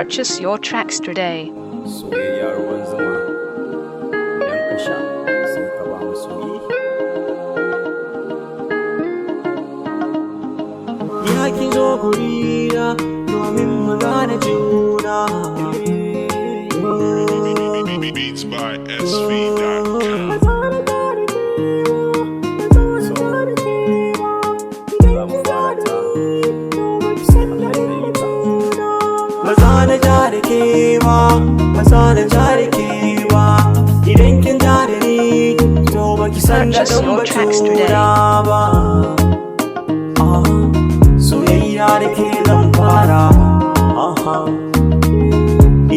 Purchase your tracks today. Soyayya ruwan zuma, idan ka sha sai ka ba masoyi. Ya ki zo gurina domin mu gane juna. Beats by SV.com. Maza na ja da ke ba, maza na ja da ke ba. Idan kin ja da ni, to baki san daɗin batuna ba. Soyayya da ke zan fara,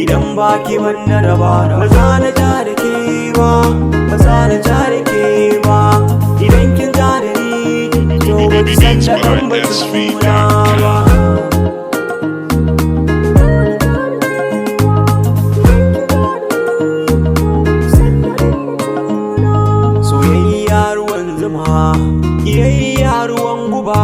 idan baki banda dabara. Maza na ja da ke ba, maza na ja da ke ba. Idan kin ja da ni, to baki san daɗin batuna ba. Iyayya ruwan guba,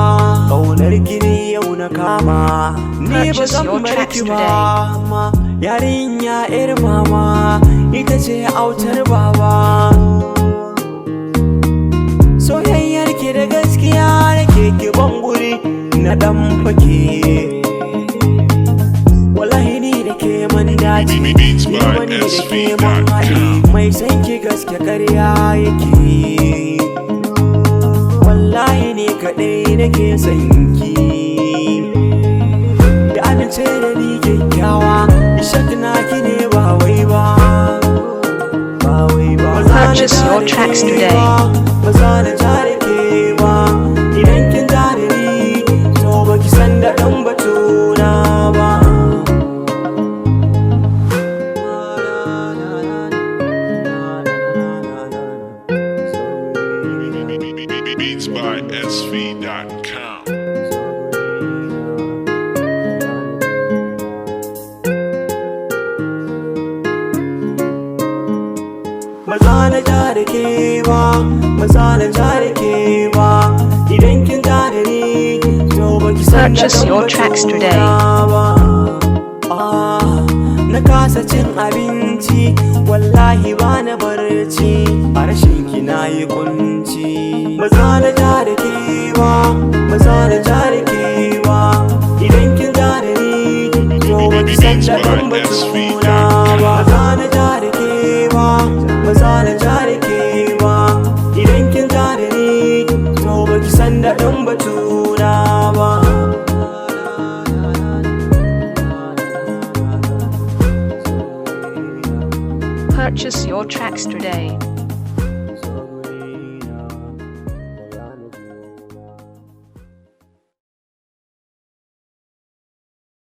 ƙaunar gini yau na kama. Ni ba zan bar ki ba, yarinya 'yar mama, ita ce autar baba. Soyayyar ki da gaskiya nake ki ban guri na dan fake. Wallahi ni da ke man daji, ni wani da ke man hali. Mai san ki gaske ƙarya yake. Wallahi ni kaɗai nake son ki, da amince da ni kyakkyawa. ISHAK naki ne ba wai ba, ba wai ba. Purchase your tracks today. Maza na ja da ke ba, idan kin ja da ni, to baki san daɗin batuna ba. Beats by SV.com. Maza na ja da ke ba, maza na ja da ke ba. Idan kin ja da ni, to baki san Purchase your tracks today. ba. Na kasa cin abinci, wallahi ba na barci, a rashin ki na yi kunci. Maza na ja da ke ba, maza na ja da ke ba. Idan kin ja da ni, to baki san daɗin batuna ba. Maza na ja da ke ba, maza na ja da ke ba. Idan kin ja da ni, to baki san daɗin batuna ba. Purchase your tracks today.